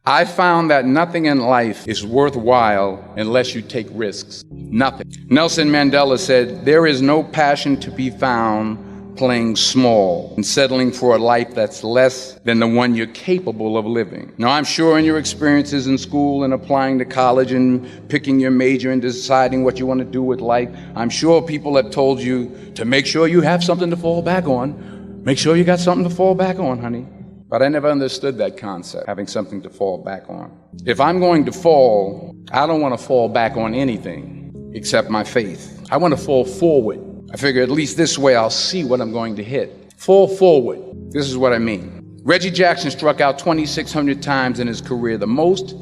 I found that nothing in life is worthwhile unless you take risks. Nothing. Nelson Mandela said, "There is no passion to be found playing small and settling for a life that's less than the one you're capable of living." Now, I'm sure in your experiences in school and applying to college and picking your major and deciding what you want to do with life, I'm sure people have told you to make sure you have something to fall back on. Make sure you got something to fall back on, honey. But I never understood that concept, having something to fall back on. If I'm going to fall, I don't want to fall back on anything except my faith. I want to fall forward. I figure at least this way I'll see what I'm going to hit. Fall forward. This is what I mean. Reggie Jackson struck out 2,600 times in his career, the most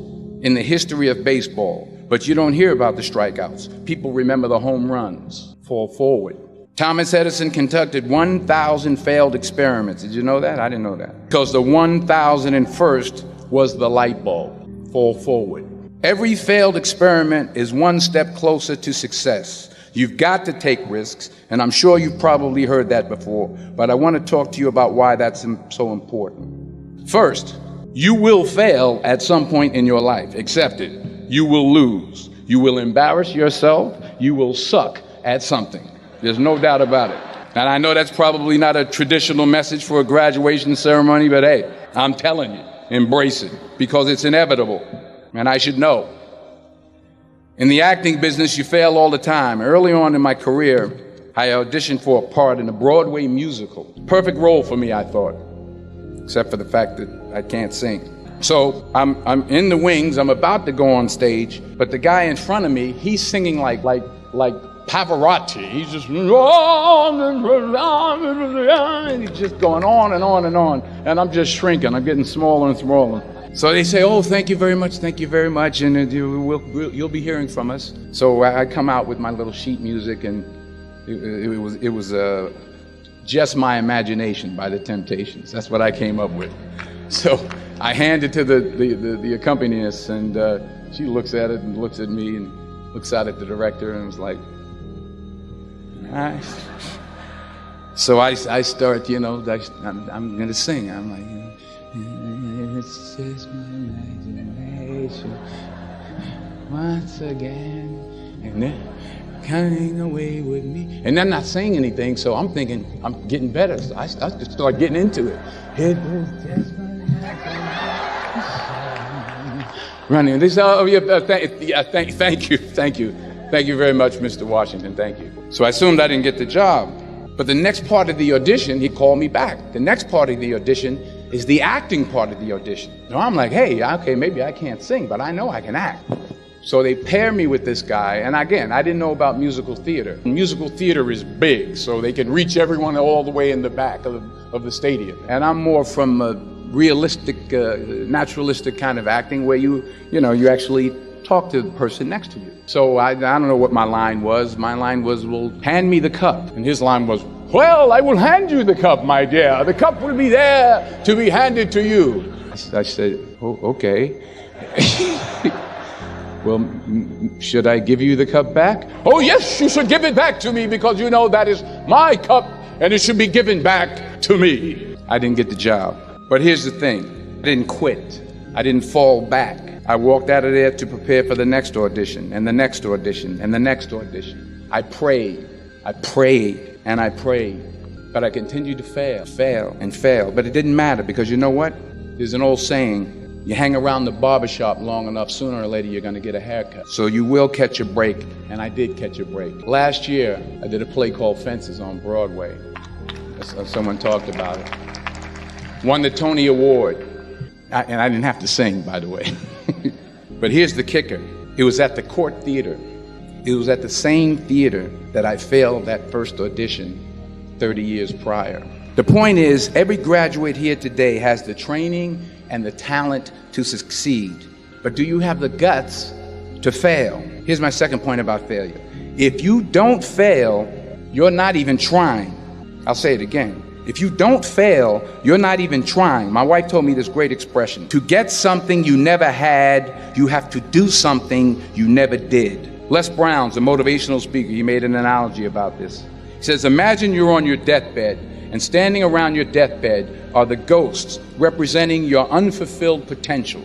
in the history of baseball. But you don't hear about the strikeouts. People remember the home runs. Fall forward. Thomas Edison conducted 1,000 failed experiments. Did you know that? I didn't know that. Because the 1,001st was the light bulb. Fall forward. Every failed experiment is one step closer to success. You've got to take risks, and I'm sure you've probably heard that before, but I want to talk to you about why that's so important. First, you will fail at some point in your life. Accept it. You will lose. You will embarrass yourself. You will suck at something. There's no doubt about it. And I know that's probably not a traditional message for a graduation ceremony, but hey, I'm telling you, embrace it, because it's inevitable, and I should know. In the acting business, you fail all the time. Early on in my career, I auditioned for a part in a Broadway musical. Perfect role for me, I thought, except for the fact that I can't sing. So I'm in the wings, I'm about to go on stage, but the guy in front of me, he's singing like Pavarotti. He's just, and he's just going on and on and on. And I'm just shrinking. I'm getting smaller and smaller. So they say, "Oh, thank you very much, and you'll be hearing from us." So I come out with my little sheet music, and it was Just My Imagination by the Temptations. That's what I came up with. So I hand it to the accompanist, and she looks at it and looks at me and looks out at the director and was like, "Nice." So I start, I'm going to sing. I'm like, "It's just my imagination once again, and they're coming away with me." And I'm not saying anything, so I'm thinking I'm getting better. So I just start getting into it. It was just my imagination. Running. They say, "Oh, yeah, thank you. Thank you very much, Mr. Washington, thank you." So I assumed I didn't get the job. But the next part of the audition, he called me back. The next part of the audition is the acting part of the audition. Now I'm like, hey, okay, maybe I can't sing, but I know I can act. So they pair me with this guy, and again, I didn't know about musical theater. Musical theater is big, so they can reach everyone all the way in the back of the stadium. And I'm more from a realistic, naturalistic kind of acting where you actually talk to the person next to you. So I don't know what my line was. My line was, "Well, hand me the cup." And his line was, "Well, I will hand you the cup, my dear. The cup will be there to be handed to you." I said, "Oh, okay." "Well, should I give you the cup back?" "Oh, yes, you should give it back to me, because you know that is my cup and it should be given back to me." I didn't get the job. But here's the thing. I didn't quit. I didn't fall back. I walked out of there to prepare for the next audition, and the next audition, and the next audition. I prayed, and I prayed. But I continued to fail, and fail. But it didn't matter, because you know what? There's an old saying, you hang around the barbershop long enough, sooner or later you're going to get a haircut. So you will catch a break, and I did catch a break. Last year, I did a play called Fences on Broadway. Someone talked about it. Won the Tony Award. And I didn't have to sing, by the way. But here's the kicker. It was at the Court Theater. It was at the same theater that I failed that first audition 30 years prior. The point is, every graduate here today has the training and the talent to succeed. But do you have the guts to fail? Here's my second point about failure. If you don't fail, you're not even trying. I'll say it again. If you don't fail, you're not even trying. My wife told me this great expression. To get something you never had, you have to do something you never did. Les Brown's a motivational speaker. He made an analogy about this. He says, imagine you're on your deathbed, and standing around your deathbed are the ghosts representing your unfulfilled potential.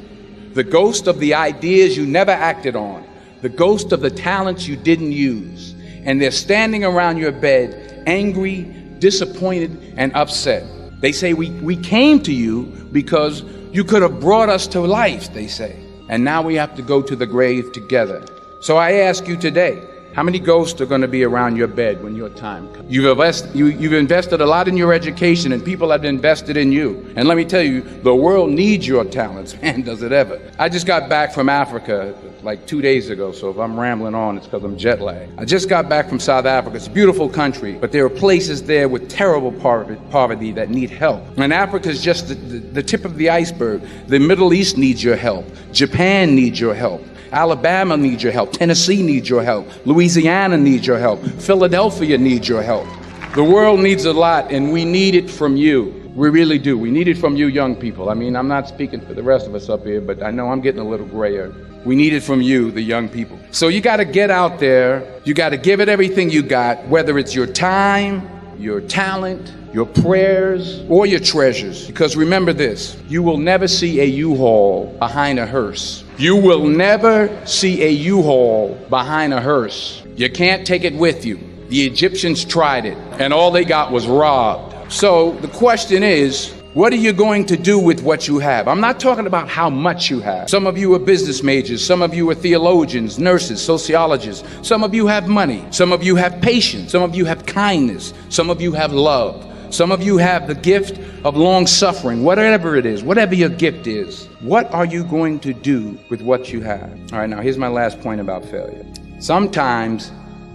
The ghost of the ideas you never acted on. The ghost of the talents you didn't use. And they're standing around your bed, angry, disappointed, and upset. They say, we came to you because you could have brought us to life, they say. And now we have to go to the grave together. So I ask you today, how many ghosts are going to be around your bed when your time comes? You've invested a lot in your education, and people have invested in you. And let me tell you, the world needs your talents, man, does it ever. I just got back from Africa like 2 days ago, so if I'm rambling on, it's because I'm jet lagged. I just got back from South Africa. It's a beautiful country, but there are places there with terrible poverty that need help. And Africa is just the tip of the iceberg. The Middle East needs your help. Japan needs your help. Alabama needs your help. Tennessee needs your help. Louisiana needs your help. Philadelphia needs your help. The world needs a lot, and we need it from you. We really do. We need it from you young people. I mean, I'm not speaking for the rest of us up here, but I know I'm getting a little grayer. We need it from you, the young people. So you got to get out there. You got to give it everything you got, whether it's your time, your talent, your prayers, or your treasures. Because remember this, you will never see a U-Haul behind a hearse. You will never see a U-Haul behind a hearse. You can't take it with you. The Egyptians tried it, and all they got was robbed. So the question is, what are you going to do with what you have? I'm not talking about how much you have. Some of you are business majors. Some of you are theologians, nurses, sociologists. Some of you have money. Some of you have patience. Some of you have kindness. Some of you have love. Some of you have the gift of long suffering. Whatever it is, whatever your gift is, what are you going to do with what you have? All right, now here's my last point about failure. Sometimes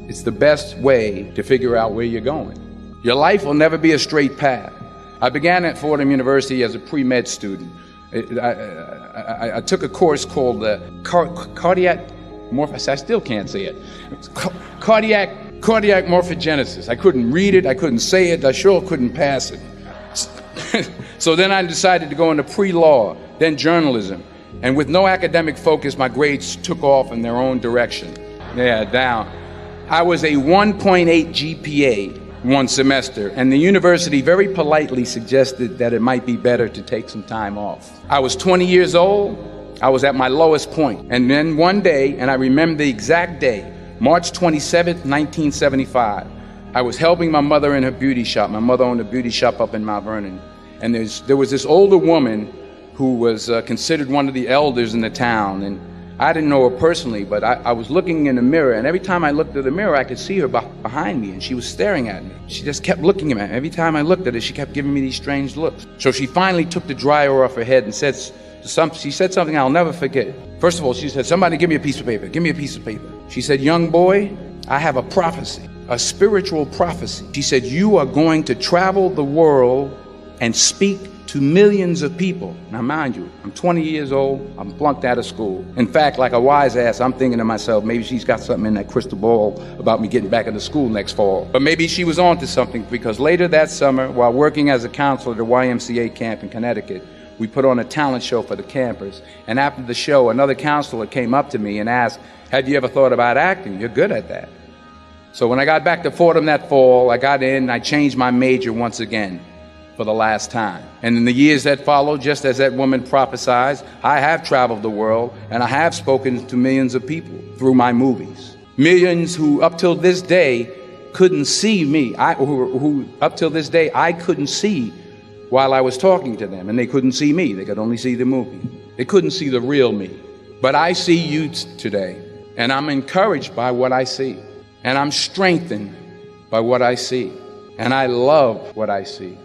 it's the best way to figure out where you're going. Your life will never be a straight path. I began at Fordham University as a pre-med student. I took a course called cardiac morphogenesis. I still can't say it. Cardiac morphogenesis. I couldn't read it. I couldn't say it. I sure couldn't pass it. So then I decided to go into pre-law, then journalism. And with no academic focus, my grades took off in their own direction. Yeah, down. I was a 1.8 GPA one semester, and the university very politely suggested that it might be better to take some time off. I was 20 years old. I was at my lowest point. And then one day, and I remember the exact day, March 27th, 1975, I was helping my mother in her beauty shop. My mother owned a beauty shop up in Mount Vernon. And there was this older woman who was considered one of the elders in the town. And I didn't know her personally, but I was looking in the mirror, and every time I looked at the mirror, I could see her behind me, and she was staring at me. She just kept looking at me. Every time I looked at her, she kept giving me these strange looks. So she finally took the dryer off her head and she said something I'll never forget. First of all, she said, "Somebody give me a piece of paper. Give me a piece of paper." She said, "Young boy, I have a prophecy, a spiritual prophecy." She said, "You are going to travel the world and speak to millions of people." Now, mind you, I'm 20 years old. I'm flunked out of school. In fact, like a wise ass, I'm thinking to myself, maybe she's got something in that crystal ball about me getting back into school next fall. But maybe she was onto something, because later that summer, while working as a counselor at the YMCA camp in Connecticut, we put on a talent show for the campers. And after the show, another counselor came up to me and asked, "Have you ever thought about acting? You're good at that." So when I got back to Fordham that fall, I got in and I changed my major once again for the last time. And in the years that followed, just as that woman prophesied, I have traveled the world and I have spoken to millions of people through my movies. Millions who up till this day couldn't see me, who up till this day I couldn't see while I was talking to them, and they couldn't see me. They could only see the movie. They couldn't see the real me. But I see you today, and I'm encouraged by what I see, and I'm strengthened by what I see, and I love what I see.